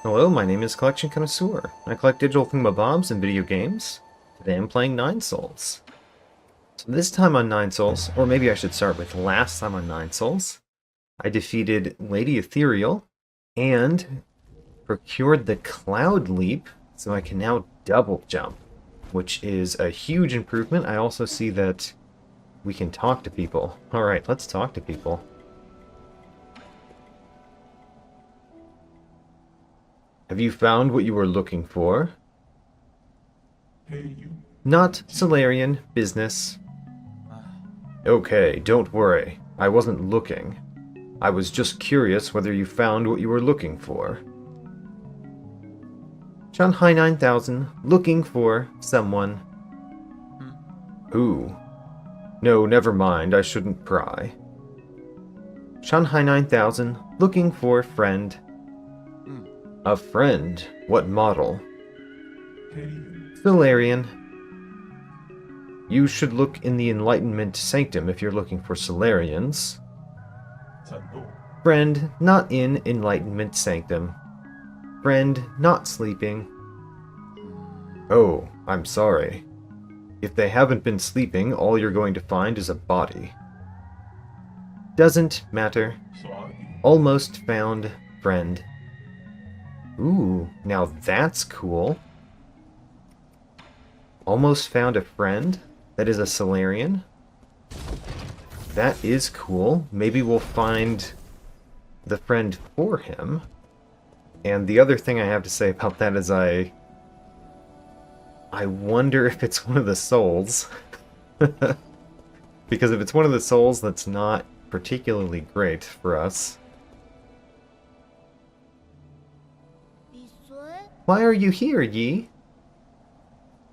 Hello, my name is Collection Connoisseur. I collect digital thingamabobs and video games. Today I'm playing Nine Souls. So this time on Nine Souls, or maybe I should start with last time on Nine Souls, I defeated Lady Ethereal and procured the Cloud Leap, so I can now double jump, which is a huge improvement. I also see that we can talk to people. Alright, let's talk to people. Have you found what you were looking for? Hey, you. Not Solarian business. Okay, don't worry. I wasn't looking. I was just curious whether you found what you were looking for. Shanghai 9000, looking for someone. Who? No, never mind, I shouldn't pry. Shanghai 9000, looking for friend. A friend? What model? Hey, you. Solarian. You should look in the Enlightenment Sanctum if you're looking for Solarians. Sando. Friend, not in Enlightenment Sanctum. Friend, not sleeping. Oh, I'm sorry. If they haven't been sleeping, all you're going to find is a body. Doesn't matter. Sorry. Almost found friend. Ooh, now that's cool. Almost found a friend that is a Solarian. That is cool. Maybe we'll find the friend for him. And the other thing I have to say about that is I wonder if it's one of the souls. Because if it's one of the souls, that's not particularly great for us. Why are you here, Yi?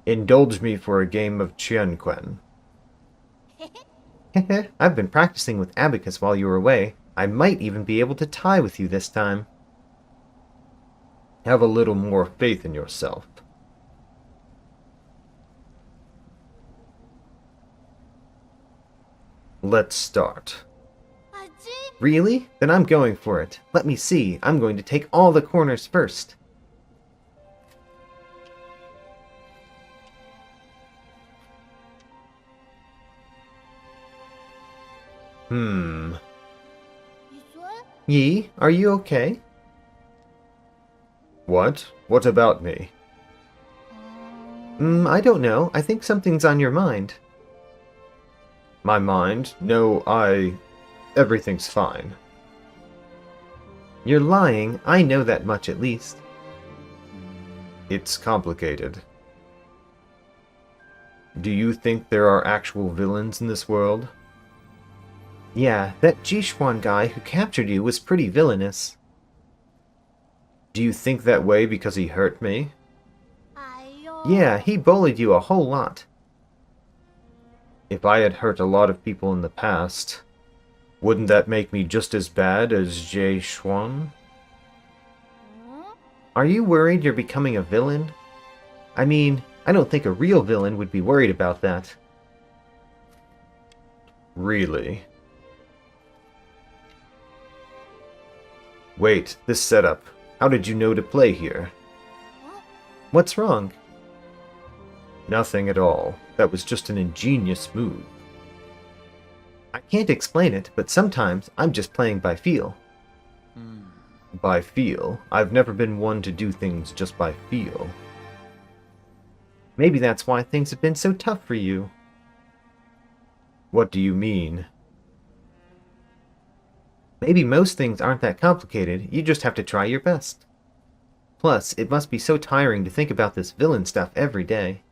Indulge me for a game of Qianquan. I've been practicing with Abacus while you were away. I might even be able to tie with you this time. Have a little more faith in yourself. Let's start. Really? Then I'm going for it. Let me see. I'm going to take all the corners first. Yi, are you okay? What? What about me? I don't know. I think something's on your mind. My mind? No, everything's fine. You're lying. I know that much at least. It's complicated. Do you think there are actual villains in this world? Yeah, that Jishuan guy who captured you was pretty villainous. Do you think that way because he hurt me? Yeah, he bullied you a whole lot. If I had hurt a lot of people in the past, wouldn't that make me just as bad as Jishuan? Are you worried you're becoming a villain? I mean, I don't think a real villain would be worried about that. Really? Wait, this setup. How did you know to play here? What's wrong? Nothing at all. That was just an ingenious move. I can't explain it, but sometimes I'm just playing by feel. By feel? I've never been one to do things just by feel. Maybe that's why things have been so tough for you. What do you mean? Maybe most things aren't that complicated, you just have to try your best. Plus, it must be so tiring to think about this villain stuff every day.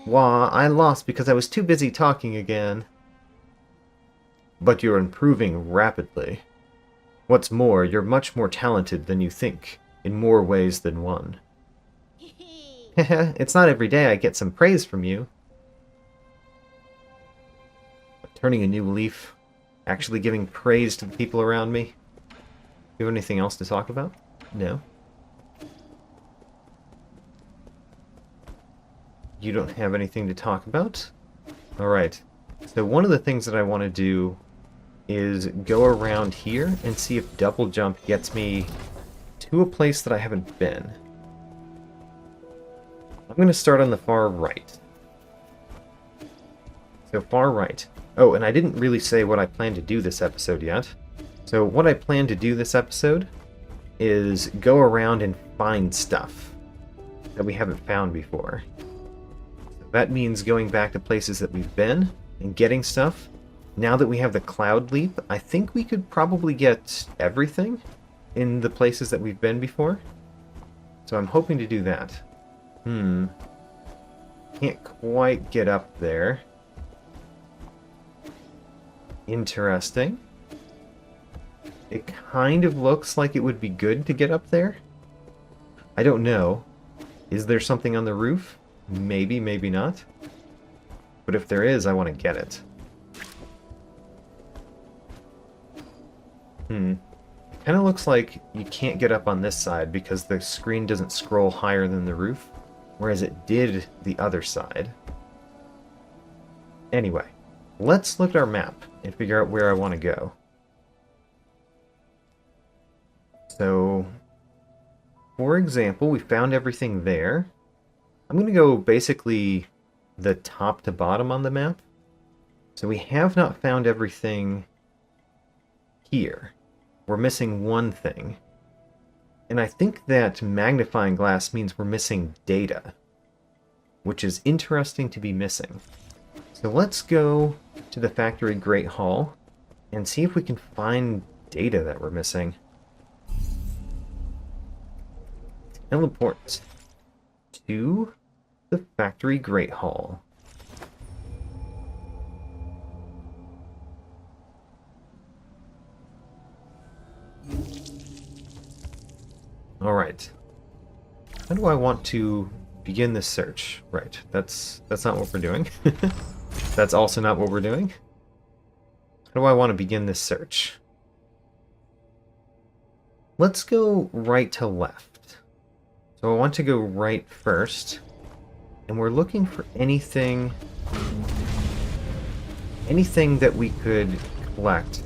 Wah, I lost because I was too busy talking again. But you're improving rapidly. What's more, you're much more talented than you think, in more ways than one. It's not every day I get some praise from you. Turning a new leaf. Actually giving praise to the people around me. You have anything else to talk about? No? You don't have anything to talk about? Alright. So one of the things that I want to do is go around here and see if double jump gets me to a place that I haven't been. I'm going to start on the far right. So far right. Oh, and I didn't really say what I plan to do this episode yet. So what I plan to do this episode is go around and find stuff that we haven't found before. So that means going back to places that we've been and getting stuff. Now that we have the cloud leap, I think we could probably get everything in the places that we've been before. So I'm hoping to do that. Can't quite get up there. Interesting. It kind of looks like it would be good to get up there. I don't know. Is there something on the roof? Maybe, maybe not. But if there is, I want to get it. Kind of looks like you can't get up on this side because the screen doesn't scroll higher than the roof, whereas it did the other side. Anyway, let's look at our map and figure out where I want to go. So, for example, we found everything there. I'm going to go basically the top to bottom on the map. So we have not found everything here. We're missing one thing. And I think that magnifying glass means we're missing data, which is interesting to be missing. So let's go to the factory Great Hall and see if we can find data that we're missing. Teleport to the factory Great Hall. Alright. How do I want to begin this search? Right, that's not what we're doing. That's also not what we're doing. How do I want to begin this search? Let's go right to left. So I want to go right first. And we're looking for anything that we could collect.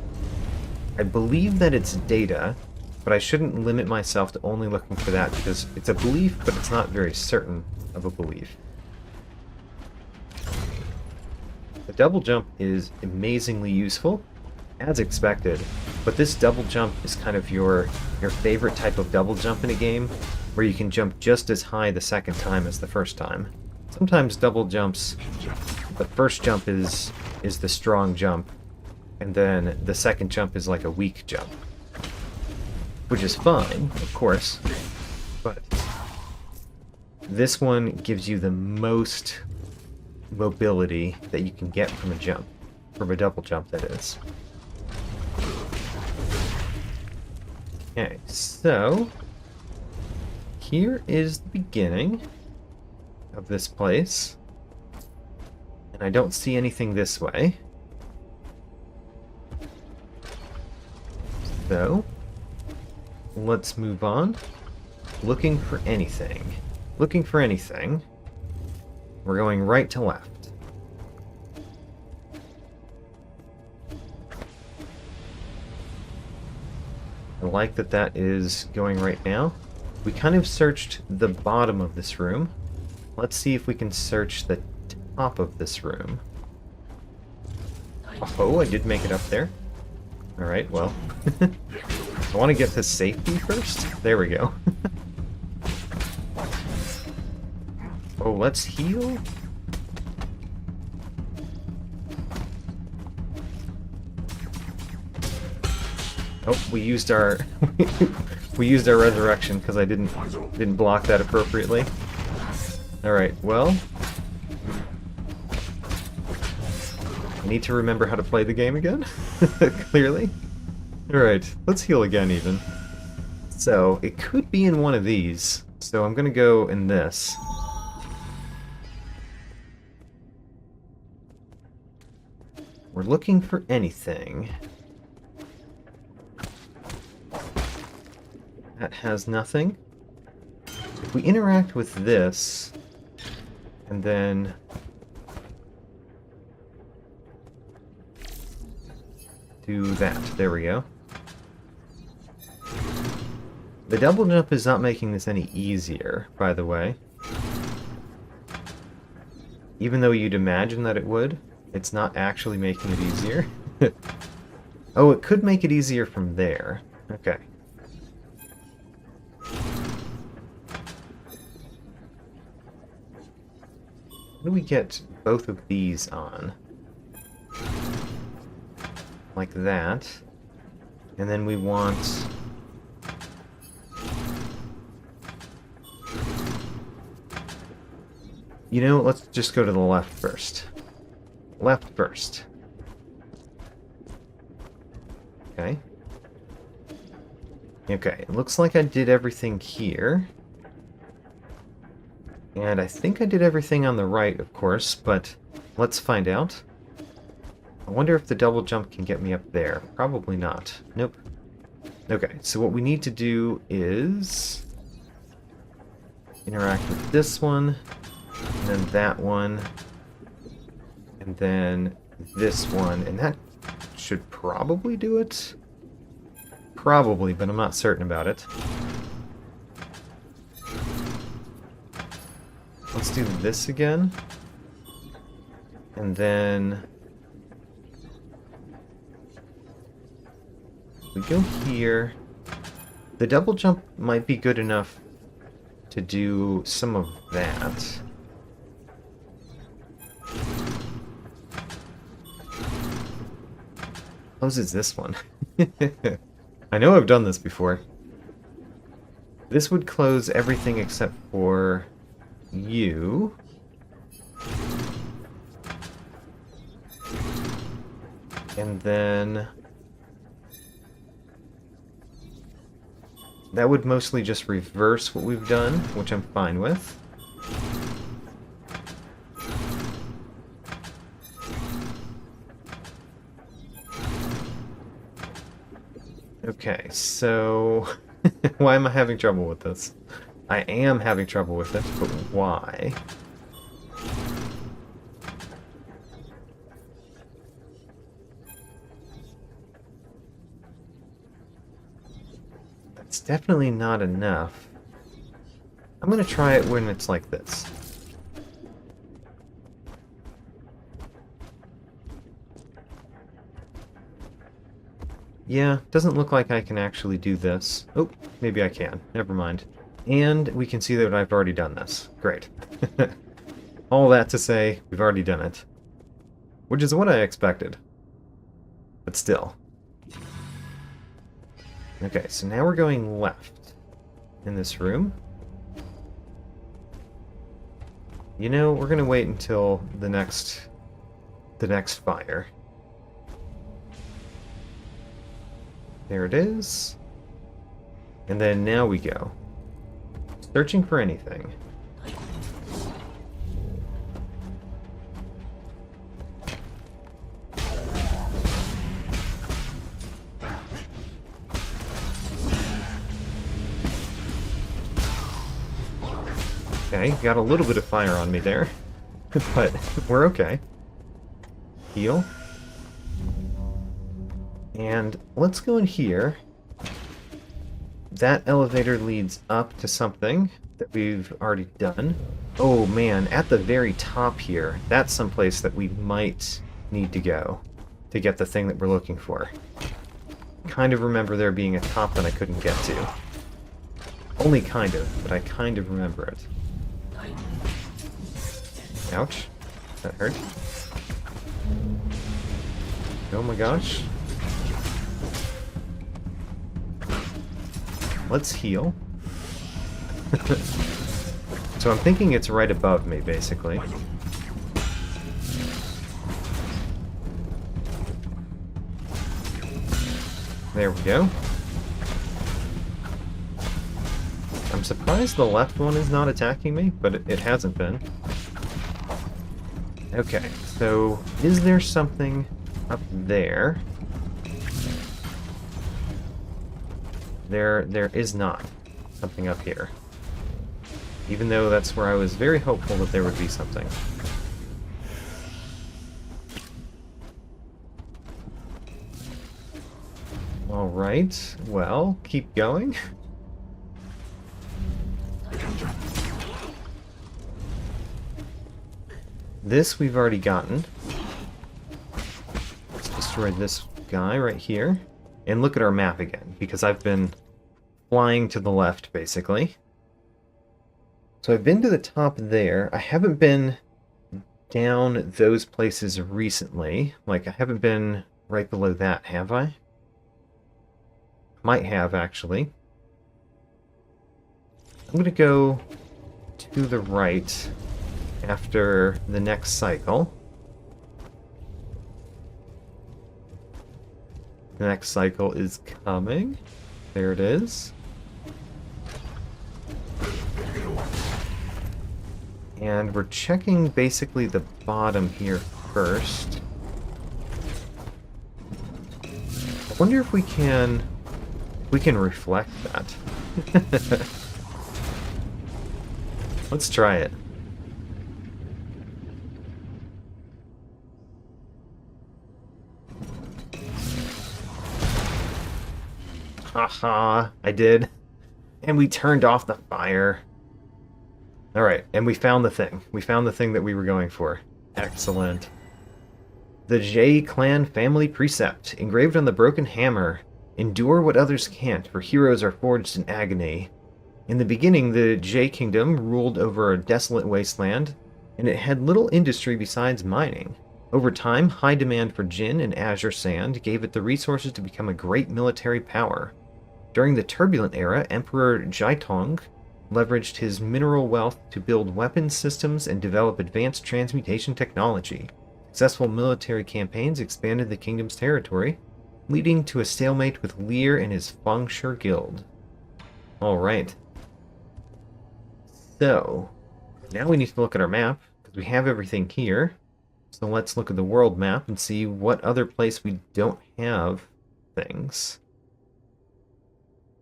I believe that it's data, but I shouldn't limit myself to only looking for that because it's a belief, but it's not very certain of a belief. The double jump is amazingly useful, as expected, but this double jump is kind of your favorite type of double jump in a game, where you can jump just as high the second time as the first time. Sometimes double jumps, the first jump is the strong jump, and then the second jump is like a weak jump. Which is fine, of course, but this one gives you the most mobility that you can get from a jump, from a double jump, that is. Okay, so here is the beginning of this place, and I don't see anything this way. So let's move on. Looking for anything. Looking for anything. We're going right to left. I like that that is going right now. We kind of searched the bottom of this room. Let's see if we can search the top of this room. Oh, I did make it up there. Alright, well. I want to get to safety first. There we go. Oh, let's heal. Oh, we used our we used our resurrection because I didn't block that appropriately. All right, well, I need to remember how to play the game again. Clearly. All right, let's heal again even. So it could be in one of these. So I'm gonna go in this. We're looking for anything. That has nothing. If we interact with this, and then do that. There we go. The double jump is not making this any easier, by the way. Even though you'd imagine that it would, it's not actually making it easier. Oh, it could make it easier from there. Okay. How do we get both of these on? Like that. And then we want... You know, let's just go to the left first. Left first. Okay. Okay, it looks like I did everything here. And I think I did everything on the right, of course, but let's find out. I wonder if the double jump can get me up there. Probably not. Nope. Okay, so what we need to do is interact with this one, and then that one, and then this one, and that should probably do it. Probably, but I'm not certain about it. Let's do this again. And then we go here. The double jump might be good enough to do some of that. How's is this one? I know I've done this before. This would close everything except for you. And then that would mostly just reverse what we've done, which I'm fine with. Okay, so why am I having trouble with this? I am having trouble with it, but why? That's definitely not enough. I'm gonna try it when it's like this. Yeah, doesn't look like I can actually do this. Oh, maybe I can. Never mind. And we can see that I've already done this. Great. All that to say, we've already done it. Which is what I expected. But still. Okay, so now we're going left in this room. You know, we're gonna wait until the next fire. There it is. And then now we go. Searching for anything. Okay, got a little bit of fire on me there. But we're okay. Heal. And let's go in here. That elevator leads up to something that we've already done. Oh man, at the very top here, that's someplace that we might need to go to get the thing that we're looking for. Kind of remember there being a top that I couldn't get to. Only kind of, but I kind of remember it. Ouch. That hurt. Oh my gosh. Let's heal. So I'm thinking it's right above me, basically. There we go. I'm surprised the left one is not attacking me, but it hasn't been. Okay, so is there something up there? There is not something up here. Even though that's where I was very hopeful that there would be something. Alright, well, keep going. This we've already gotten. Let's destroy this guy right here. And look at our map again, because I've been flying to the left, basically. So I've been to the top there. I haven't been down those places recently. Like, I haven't been right below that, have I? Might have, actually. I'm going to go to the right after the next cycle. The next cycle is coming. There it is. And we're checking basically the bottom here first. I wonder if we can reflect that. Let's try it. Haha, I did. And we turned off the fire. Alright, and we found the thing. We found the thing that we were going for. Excellent. The J Clan family precept, engraved on the broken hammer. Endure what others can't, for heroes are forged in agony. In the beginning, the J Kingdom ruled over a desolate wasteland, and it had little industry besides mining. Over time, high demand for Jin and Azure Sand gave it the resources to become a great military power. During the turbulent era, Emperor Jaitong leveraged his mineral wealth to build weapons systems and develop advanced transmutation technology. Successful military campaigns expanded the kingdom's territory, leading to a stalemate with Lear and his Fengshi Guild. Alright. So, now we need to look at our map, because we have everything here. So let's look at the world map and see what other place we don't have things.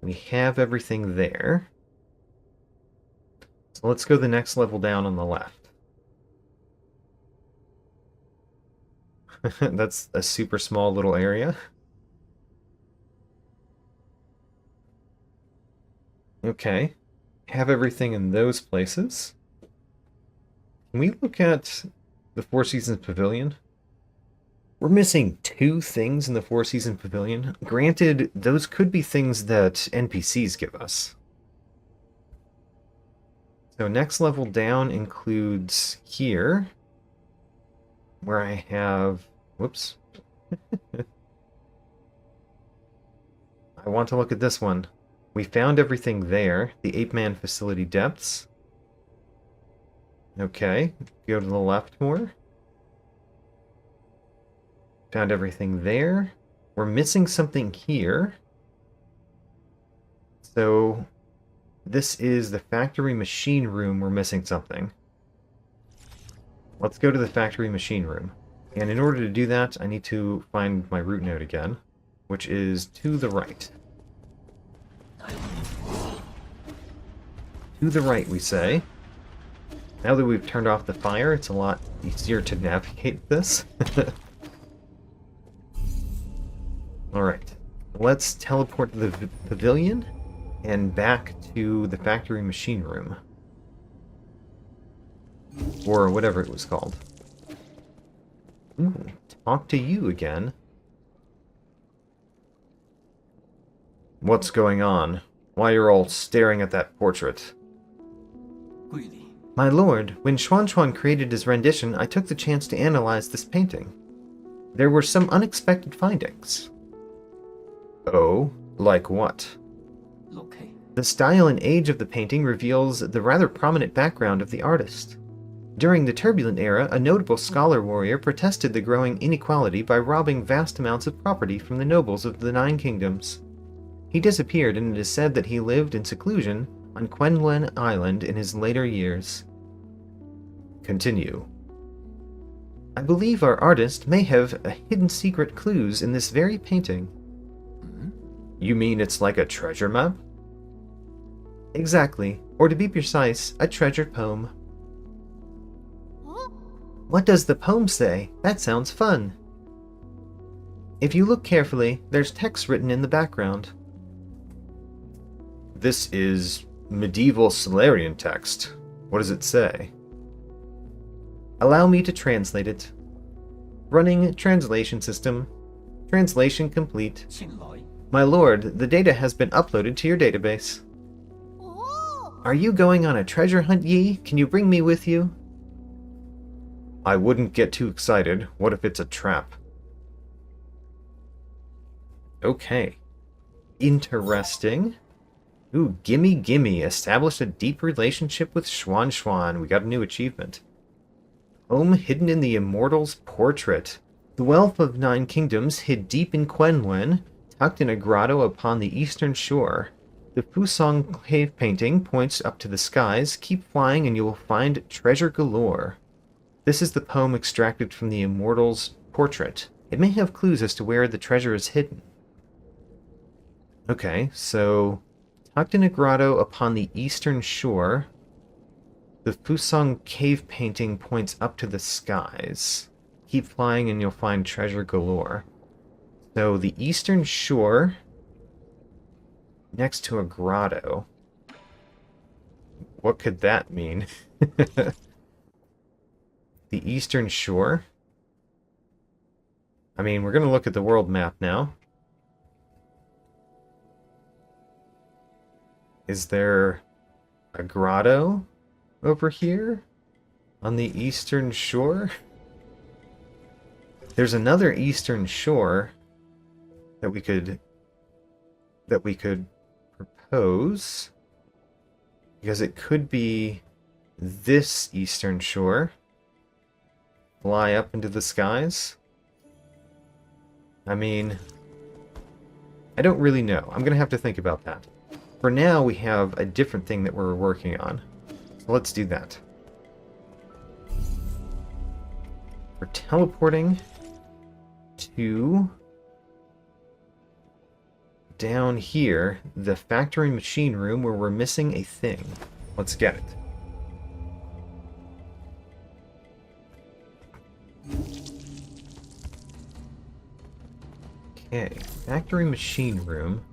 We have everything there. So let's go the next level down on the left. That's a super small little area. Okay. Have everything in those places. Can we look at the Four Seasons Pavilion? We're missing 2 things in the Four Seasons Pavilion. Granted, those could be things that NPCs give us. So next level down includes here, where I have... Whoops. I want to look at this one. We found everything there. The Ape Man Facility Depths. Okay, go to the left more. Found everything there. We're missing something here. So, this is the factory machine room. We're missing something. Let's go to the factory machine room. And in order to do that, I need to find my route node again, which is to the right. To the right, we say. Now that we've turned off the fire, it's a lot easier to navigate this. Alright, let's teleport to the pavilion and back to the factory machine room. Or whatever it was called. Ooh, talk to you again. What's going on? Why you're all staring at that portrait? My lord, when Shaunshaun created his rendition, I took the chance to analyze this painting. There were some unexpected findings. Oh, like what? The style and age of the painting reveals the rather prominent background of the artist. During the turbulent era, a notable scholar warrior protested the growing inequality by robbing vast amounts of property from the nobles of the 9 kingdoms. He disappeared, and it is said that he lived in seclusion on Quenlin Island in his later years. Continue. I believe our artist may have a hidden secret clues in this very painting. You mean it's like a treasure map? Exactly, or to be precise, a treasured poem. What does the poem say? That sounds fun. If you look carefully, there's text written in the background. This is medieval Solarian text. What does it say? Allow me to translate it. Running translation system. Translation complete. 前来 My lord, the data has been uploaded to your database. Are you going on a treasure hunt, Yi? Can you bring me with you? I wouldn't get too excited. What if it's a trap? Okay. Interesting. Ooh, gimme gimme. Established a deep relationship with Shaunshaun. We got a new achievement. Home hidden in the Immortal's portrait. The wealth of 9 kingdoms hid deep in Quenwen, tucked in a grotto upon the eastern shore. The Fusong cave painting points up to the skies. Keep flying and you will find treasure galore. This is the poem extracted from the Immortal's portrait. It may have clues as to where the treasure is hidden. Okay, so tucked in a grotto upon the eastern shore, the Fusong cave painting points up to the skies. Keep flying and you'll find treasure galore. So the eastern shore, next to a grotto. What could that mean? The eastern shore? I mean, we're going to look at the world map now. Is there a grotto over here on the eastern shore? There's another eastern shore that we could propose, because it could be this eastern shore. Fly up into the skies. I mean, I don't really know. I'm gonna have to think about that. For now, we have a different thing that we're working on. So let's do that. We're teleporting to down here, the factory machine room where we're missing a thing. Let's get it. Okay, factory machine room.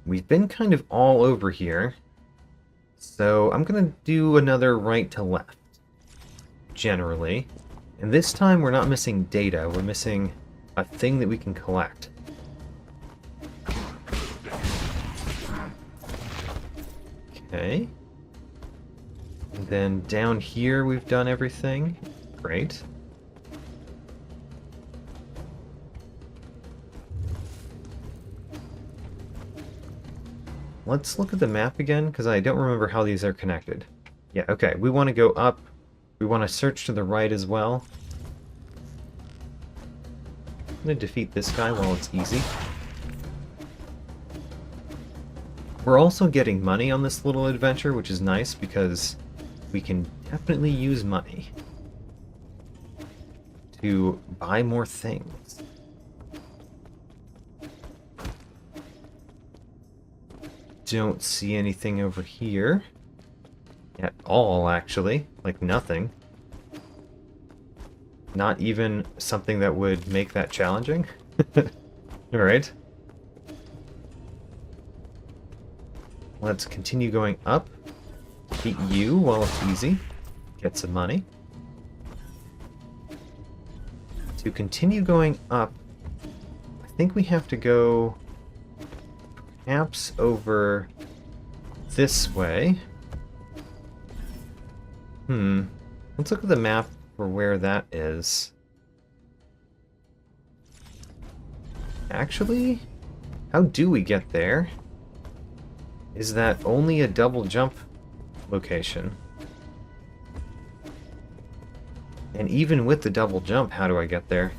We've been kind of all over here, so I'm gonna do another right to left, generally. And this time we're not missing data, we're missing a thing that we can collect. Okay. And then down here we've done everything. Great. Let's look at the map again, because I don't remember how these are connected. Yeah, okay, we want to go up. We want to search to the right as well. I'm going to defeat this guy while it's easy. We're also getting money on this little adventure, which is nice, because we can definitely use money to buy more things. Don't see anything over here at all, actually. Like nothing. Not even something that would make that challenging. Alright. Let's continue going up. Beat you while it's easy. Get some money. To continue going up, I think we have to go perhaps over this way. Let's look at the map for where that is. Actually, how do we get there? Is that only a double jump location? And even with the double jump, how do I get there?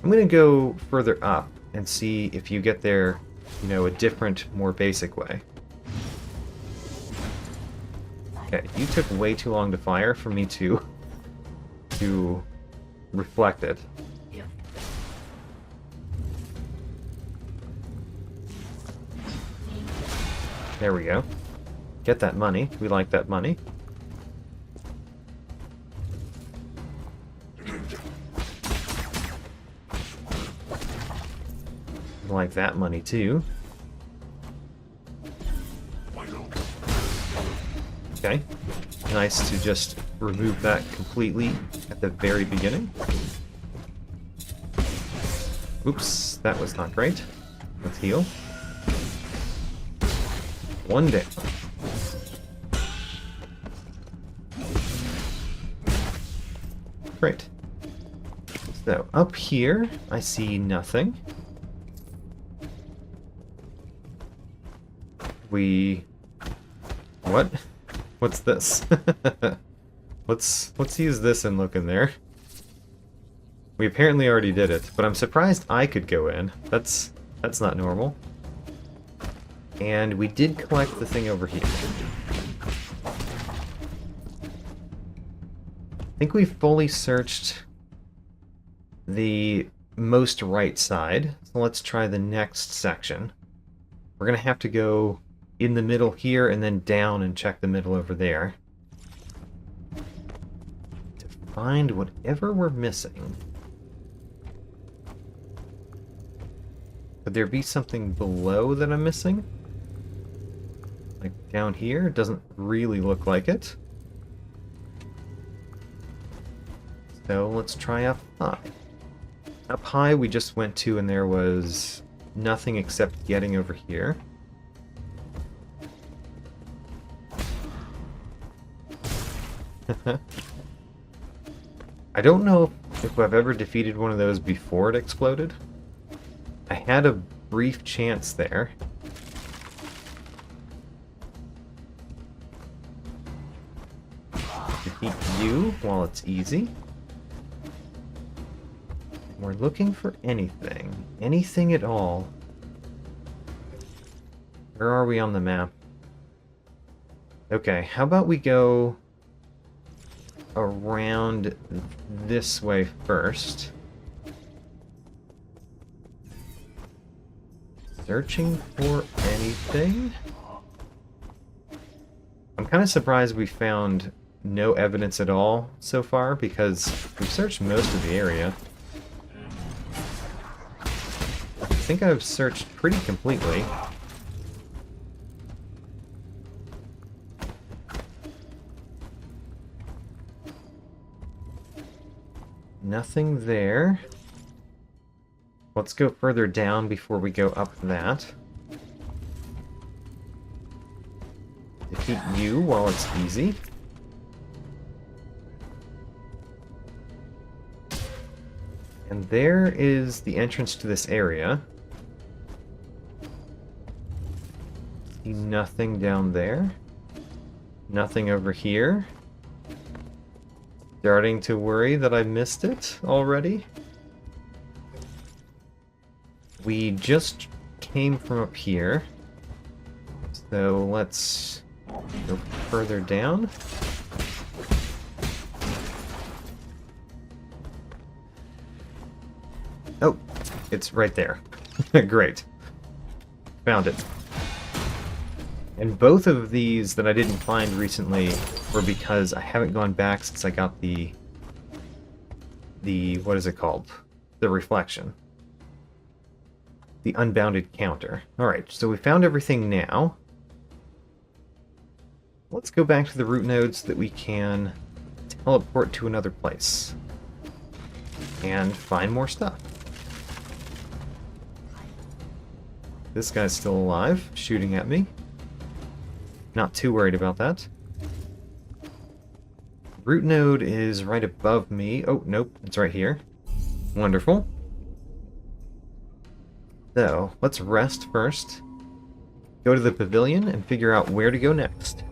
I'm gonna go further up and see if you get there, you know, a different, more basic way. Okay, you took way too long to fire for me to reflect it. There we go. Get that money. We like that money. We like that money too. Okay. Nice to just remove that completely at the very beginning. Oops, that was not great. Let's heal. One down. Great. So, up here, I see nothing. What? What's this? Let's use this and look in there. We apparently already did it, but I'm surprised I could go in. That's not normal. And we did collect the thing over here. I think we've fully searched the most right side. So let's try the next section. We're gonna have to go in the middle here and then down and check the middle over there to find whatever we're missing. Could there be something below that I'm missing? Like down here? It doesn't really look like it. So let's try up high. Up high we just went to and there was nothing except getting over here. I don't know if I've ever defeated one of those before it exploded. I had a brief chance there. Defeat you while it's easy. We're looking for anything. Anything at all. Where are we on the map? Okay, how about we go around this way first. Searching for anything? I'm kind of surprised we found no evidence at all so far, because we've searched most of the area. I think I've searched pretty completely. Nothing there. Let's go further down before we go up that. Defeat you while it's easy. And there is the entrance to this area. See nothing down there. Nothing over here. Starting to worry that I missed it already. We just came from up here. So let's go further down. Oh, it's right there. Great. Found it. And both of these that I didn't find recently were because I haven't gone back since I got the what is it called? The reflection. The unbounded counter. Alright, so we found everything now. Let's go back to the root nodes so that we can teleport to another place. And find more stuff. This guy's still alive, shooting at me. Not too worried about that. Root node is right above me. Oh, nope, it's right here. Wonderful. So, let's rest first. Go to the pavilion and figure out where to go next.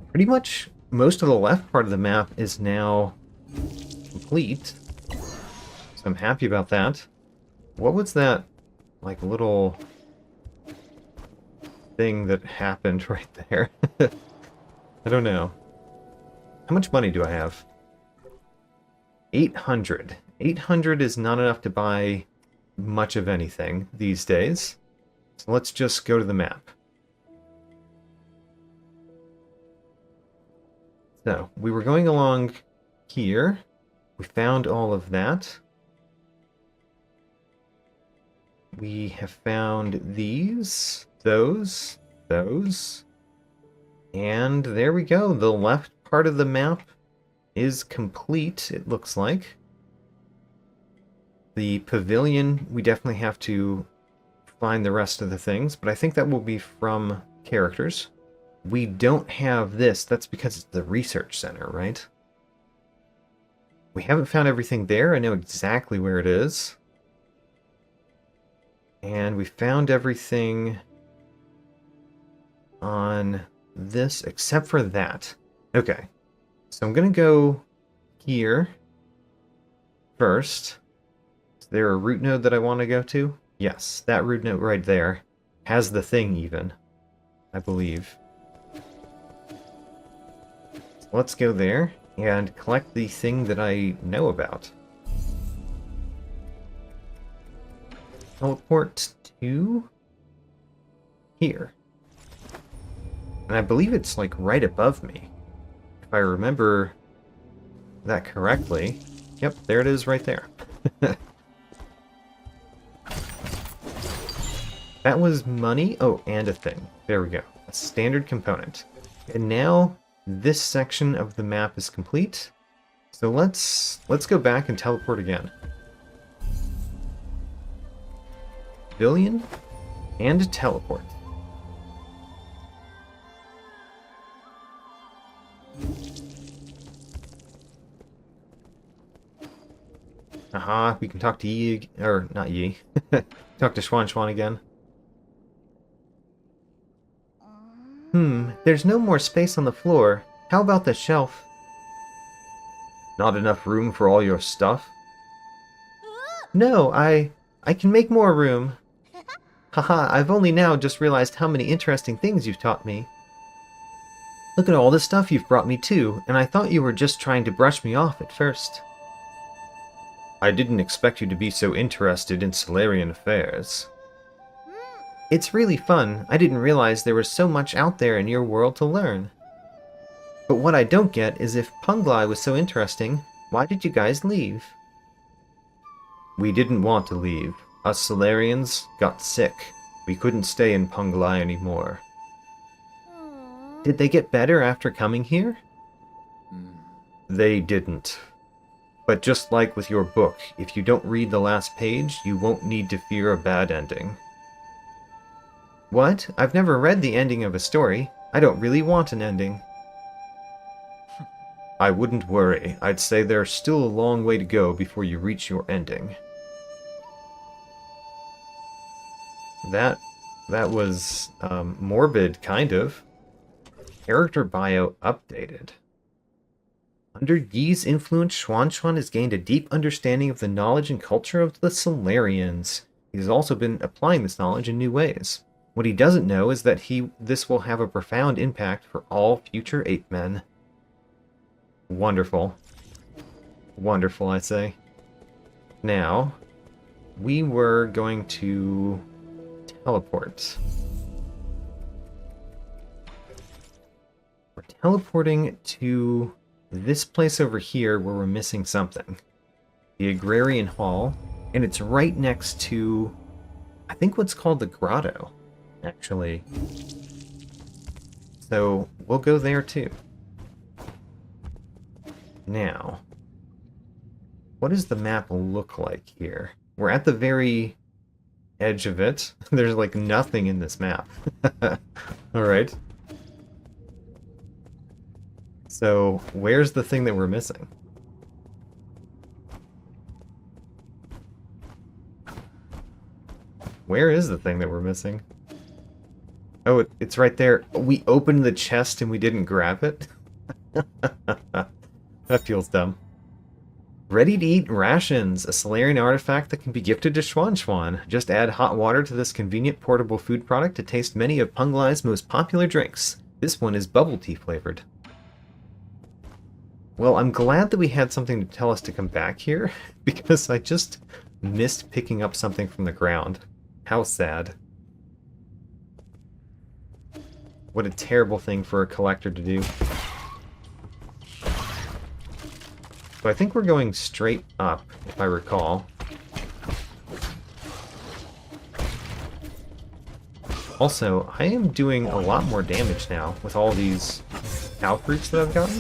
Pretty much most of the left part of the map is now complete. So I'm happy about that. What was that, like, little thing that happened right there? I don't know. How much money do I have? 800. 800 is not enough to buy much of anything these days. So let's just go to the map. So, we were going along here. We found all of that. We have found these, those. And there we go. The left part of the map is complete, it looks like. The pavilion, we definitely have to find the rest of the things, but I think that will be from characters. We don't have this. That's because it's the research center, right? We haven't found everything there. I know exactly where it is. And we found everything on this except for that. Okay. So I'm going to go here first. Is there a root node that I want to go to? Yes, that root node right there has the thing even, I believe. So let's go there and collect the thing that I know about. Teleport to here. And I believe it's like right above me. If I remember that correctly. Yep, there it is right there. That was money. Oh, and a thing. There we go. A standard component. And now this section of the map is complete. So let's go back and teleport again. Pavilion and teleport. Aha, we can talk to Yi, or not Yi. Talk to Shaunshaun again. There's no more space on the floor. How about the shelf? Not enough room for all your stuff? No, I can make more room. Haha, I've only now just realized how many interesting things you've taught me. Look at all the stuff you've brought me too, and I thought you were just trying to brush me off at first. I didn't expect you to be so interested in Solarian affairs. It's really fun. I didn't realize there was so much out there in your world to learn. But what I don't get is if Punglai was so interesting, why did you guys leave? We didn't want to leave. Us Solarians got sick. We couldn't stay in Punglai anymore. Did they get better after coming here? They didn't. But just like with your book, if you don't read the last page, you won't need to fear a bad ending. What? I've never read the ending of a story. I don't really want an ending. I wouldn't worry. I'd say there's still a long way to go before you reach your ending. That was morbid, kind of. Character bio updated. Under Yi's influence, Shaunshaun has gained a deep understanding of the knowledge and culture of the Solarians. He has also been applying this knowledge in new ways. What he doesn't know is that this will have a profound impact for all future ape men. Wonderful. Wonderful, I say. Now, we were going to teleport. We're teleporting to this place over here where we're missing something. The Agrarian Hall, and it's right next to, I think, what's called the Grotto, actually. So, we'll go there too. Now, what does the map look like here? We're at the very edge of it. There's like nothing in this map. Alright. So, where's the thing that we're missing? Where is the thing that we're missing? Oh, it's right there. We opened the chest and we didn't grab it? That feels dumb. Ready-to-eat rations, a Solarian artifact that can be gifted to Shaunshaun. Just add hot water to this convenient portable food product to taste many of Punglai's most popular drinks. This one is bubble tea flavored. Well, I'm glad that we had something to tell us to come back here, because I just missed picking up something from the ground. How sad. What a terrible thing for a collector to do. So I think we're going straight up, if I recall. Also, I am doing a lot more damage now with all these cow fruits that I've gotten.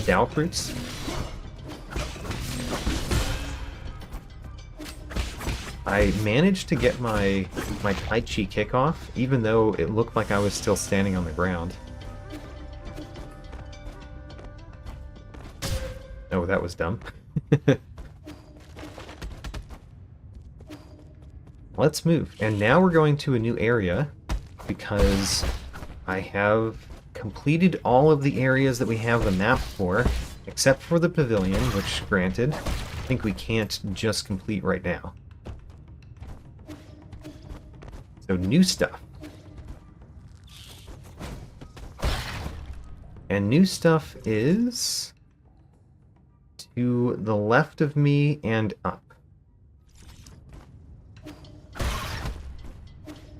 Dow fruits. I managed to get my Tai Chi kick off, even though it looked like I was still standing on the ground. Oh, that was dumb. Let's move. And now we're going to a new area because I have completed all of the areas that we have the map for, except for the pavilion, which, granted, I think we can't just complete right now. So, new stuff. And new stuff is to the left of me and up.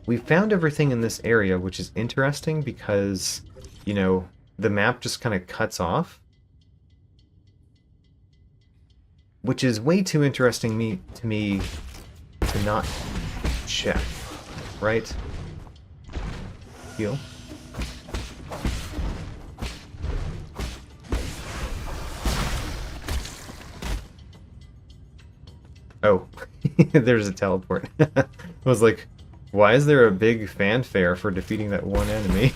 We found everything in this area, which is interesting because, you know, the map just kind of cuts off. Which is way too interesting to me to not check, right? Heal. Oh, there's a teleport. I was like, why is there a big fanfare for defeating that one enemy?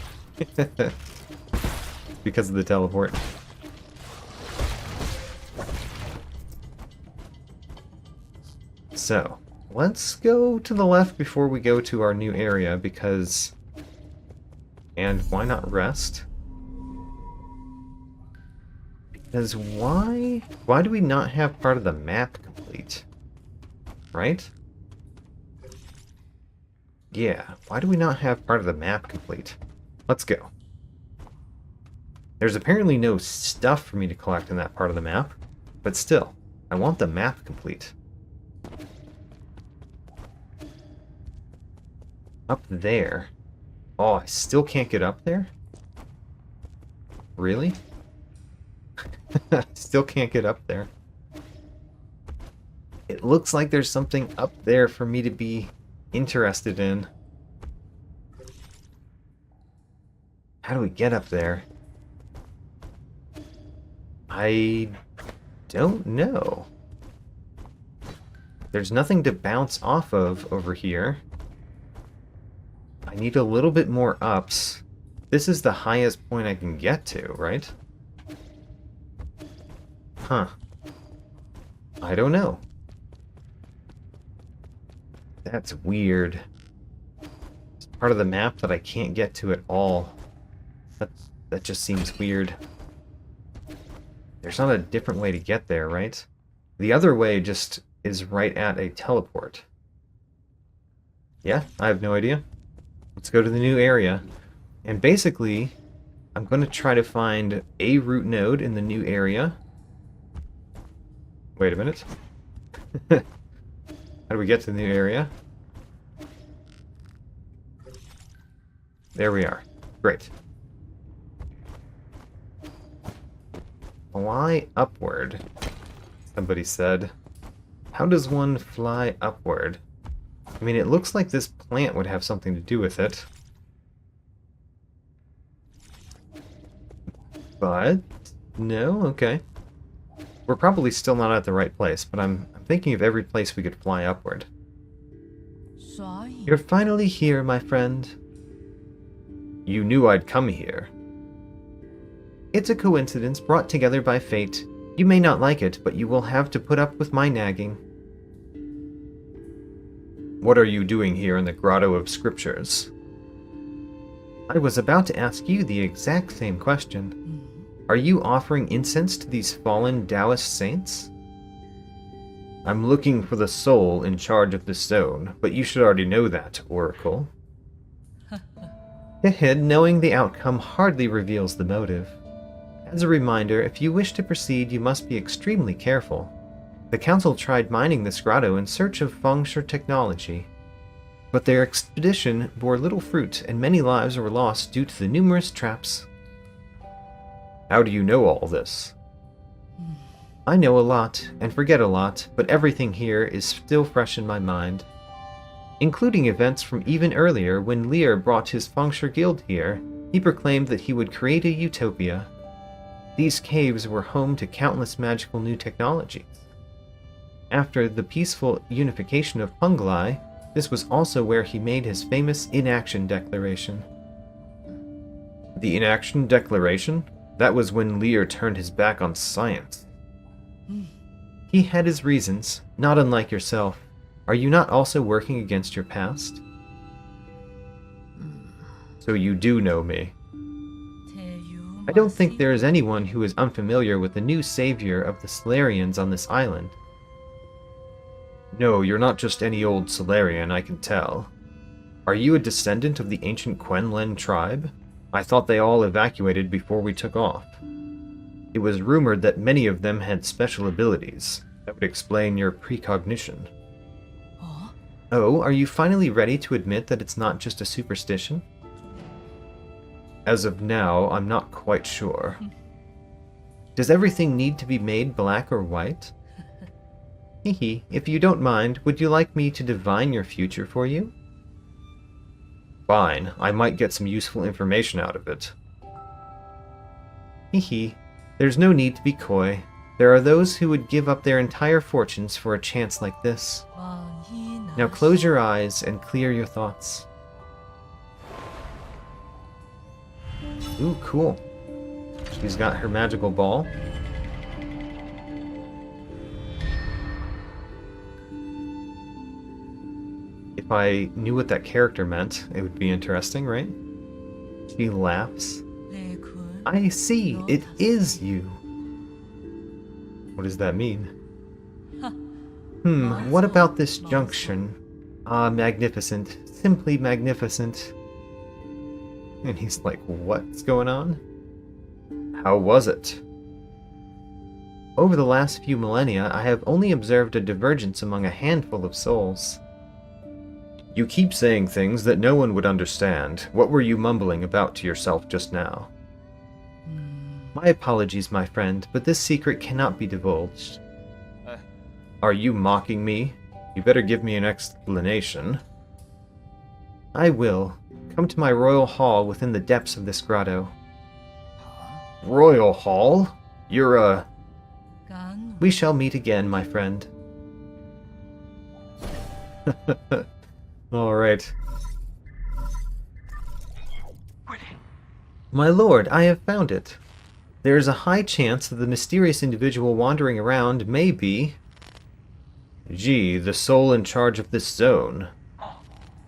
Because of the teleport. So, let's go to the left before we go to our new area, because... And why not rest? Because why do we not have part of the map complete? Right? Yeah, why do we not have part of the map complete? Let's go. There's apparently no stuff for me to collect in that part of the map, but still, I want the map complete. Up there. Oh, I still can't get up there? Really? Still can't get up there. It looks like there's something up there for me to be interested in. How do we get up there? I don't know. There's nothing to bounce off of over here. I need a little bit more ups. This is the highest point I can get to, right? Huh. I don't know. That's weird. It's part of the map that I can't get to at all. That just seems weird. There's not a different way to get there, right? The other way just is right at a teleport. Yeah, I have no idea. Let's go to the new area. And basically, I'm going to try to find a root node in the new area. Wait a minute. How do we get to the new area? There we are. Great. Fly upward, somebody said. How does one fly upward? I mean, it looks like this plant would have something to do with it. But, no, okay. We're probably still not at the right place, but I'm thinking of every place we could fly upward. You're finally here, my friend. You knew I'd come here. It's a coincidence brought together by fate. You may not like it, but you will have to put up with my nagging. What are you doing here in the Grotto of Scriptures? I was about to ask you the exact same question. Are you offering incense to these fallen Taoist saints? I'm looking for the soul in charge of the stone, but you should already know that, Oracle. Knowing the outcome hardly reveals the motive. As a reminder, if you wish to proceed, you must be extremely careful. The Council tried mining this grotto in search of feng shui technology, but their expedition bore little fruit and many lives were lost due to the numerous traps. How do you know all this? I know a lot and forget a lot, but everything here is still fresh in my mind. including events from even earlier when Lear brought his Fengsher guild here. He proclaimed that he would create a utopia. These caves were home to countless magical new technologies. After the peaceful unification of Punglai, this was also where he made his famous inaction declaration. The inaction declaration? That was when Lear turned his back on science. He had his reasons, not unlike yourself. Are you not also working against your past? So you do know me. I don't think there is anyone who is unfamiliar with the new savior of the Solarians on this island. No, you're not just any old Solarian, I can tell. Are you a descendant of the ancient Quenlen tribe? I thought they all evacuated before we took off. It was rumored that many of them had special abilities. That would explain your precognition. Oh, are you finally ready to admit that it's not just a superstition? As of now, I'm not quite sure. Does everything need to be made black or white? Hehe, if you don't mind, would you like me to divine your future for you? Fine, I might get some useful information out of it. Hehe, there's no need to be coy. There are those who would give up their entire fortunes for a chance like this. Now close your eyes and clear your thoughts. Ooh, cool. She's got her magical ball. If I knew what that character meant, it would be interesting, right? She laughs. I see, it is you. What does that mean? What about this junction? Ah, magnificent. Simply magnificent. And he's like, what's going on? How was it? Over the last few millennia, I have only observed a divergence among a handful of souls. You keep saying things that no one would understand. What were you mumbling about to yourself just now? My apologies, my friend, but this secret cannot be divulged. Are you mocking me? You better give me an explanation. I will. Come to my royal hall within the depths of this grotto. Royal hall? You're a... We shall meet again, my friend. Alright. My lord, I have found it. There is a high chance that the mysterious individual wandering around may be... Gee, the soul in charge of this zone.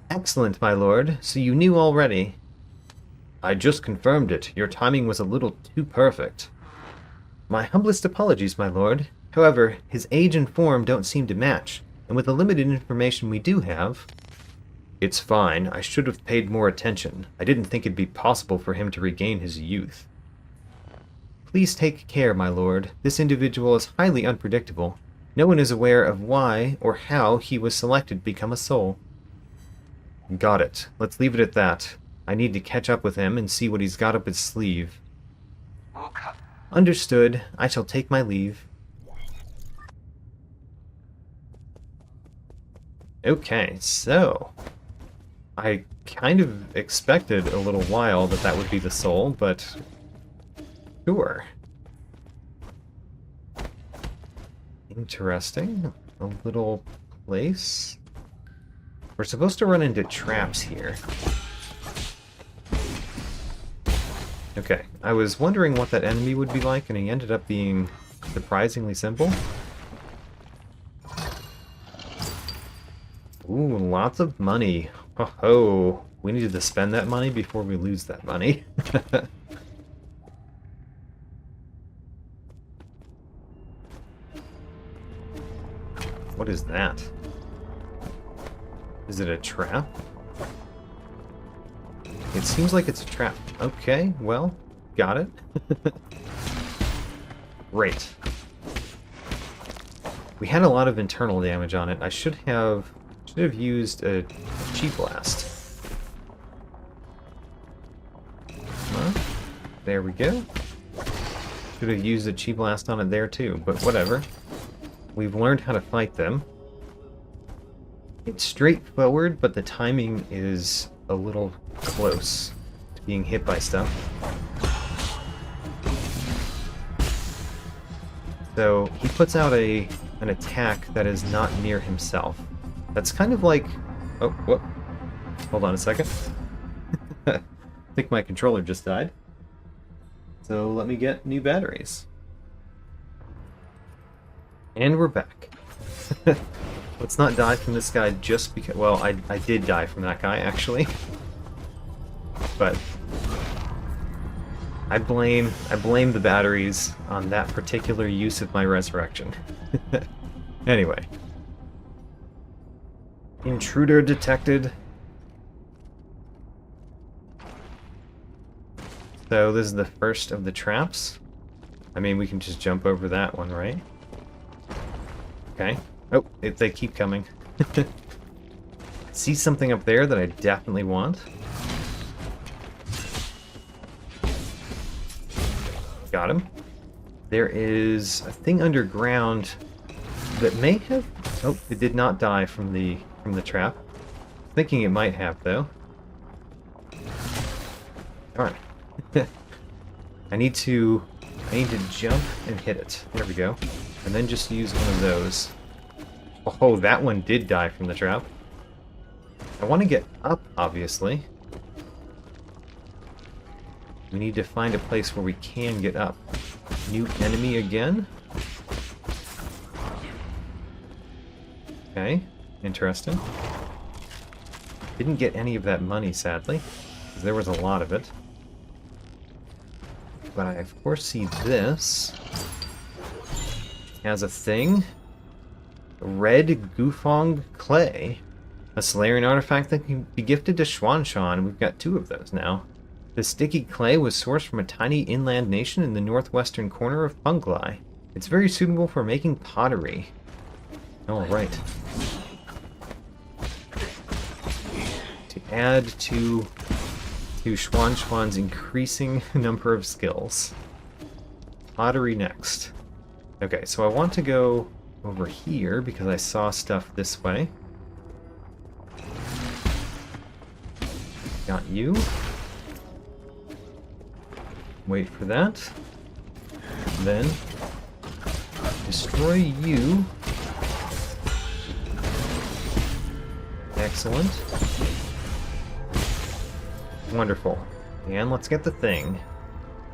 Excellent, my lord. So you knew already. I just confirmed it. Your timing was a little too perfect. My humblest apologies, my lord. However, his age and form don't seem to match, and with the limited information we do have... It's fine. I should have paid more attention. I didn't think it'd be possible for him to regain his youth. Please take care, my lord. This individual is highly unpredictable. No one is aware of why or how he was selected to become a soul. Got it. Let's leave it at that. I need to catch up with him and see what he's got up his sleeve. Understood. I shall take my leave. Okay, so... I kind of expected a little while that that would be the soul, but... Sure. Interesting. A little place. We're supposed to run into traps here. Okay, I was wondering what that enemy would be like, and he ended up being surprisingly simple. Ooh, lots of money. Ho ho. We needed to spend that money before we lose that money. What is that? Is it a trap? It seems like it's a trap. Okay, well, got it. Great. We had a lot of internal damage on it. I should have used a chi blast. Huh? There we go. Should have used a chi blast on it there too, but whatever. We've learned how to fight them. It's straightforward, but the timing is a little close to being hit by stuff. So he puts out an attack that is not near himself. That's kind of like... Oh, whoop. Hold on a second. I think my controller just died. So let me get new batteries. And we're back. Let's not die from this guy just because... Well, I did die from that guy, actually. But I blame the batteries on that particular use of my resurrection. Anyway. Intruder detected. So this is the first of the traps. I mean, we can just jump over that one, right? Okay. Oh, they keep coming. See something up there that I definitely want. Got him. There is a thing underground that may have... Oh, it did not die from the trap. Thinking it might have, though. Darn. I need to jump and hit it. There we go. And then just use one of those. Oh, that one did die from the trap. I want to get up, obviously. We need to find a place where we can get up. New enemy again? Okay, interesting. Didn't get any of that money, sadly, because there was a lot of it. But I, of course, see this as a thing. Red Gufong Clay. A Solarian artifact that can be gifted to Shaunshaun. We've got 2 of those now. The sticky clay was sourced from a tiny inland nation in the northwestern corner of Punglai. It's very suitable for making pottery. Alright. To add to Shaunshaun's increasing number of skills. Pottery next. Okay, so I want to go over here because I saw stuff this way. Got you. Wait for that. Then destroy you. Excellent. Wonderful. And let's get the thing.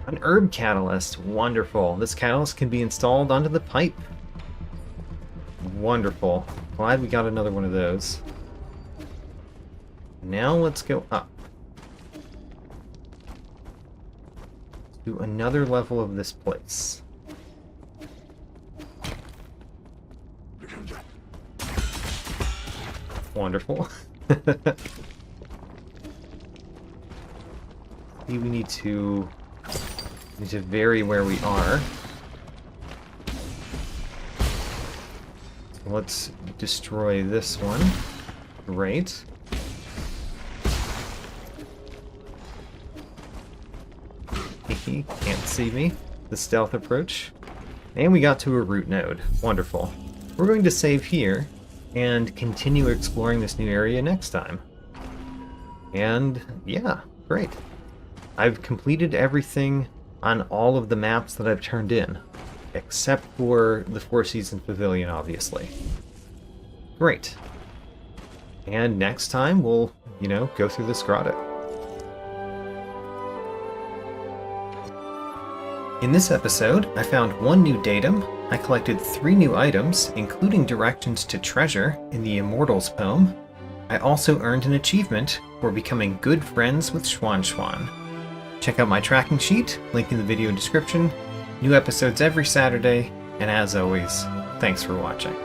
An herb catalyst. Wonderful. This catalyst can be installed onto the pipe. Wonderful. Glad we got another one of those. Now let's go up. To another level of this place. Wonderful. We need to vary where we are. So let's destroy this one. Great. Can't see me. The stealth approach. And we got to a root node. Wonderful. We're going to save here and continue exploring this new area next time. And yeah, great. I've completed everything on all of the maps that I've turned in, except for the Four Seasons Pavilion, obviously. Great. And next time we'll, go through this grotto. In this episode, I found 1 new datum, I collected 3 new items, including directions to treasure in the Immortals poem. I also earned an achievement for becoming good friends with Shaunshaun. Check out my tracking sheet, link in the video description. New episodes every Saturday, and as always, thanks for watching.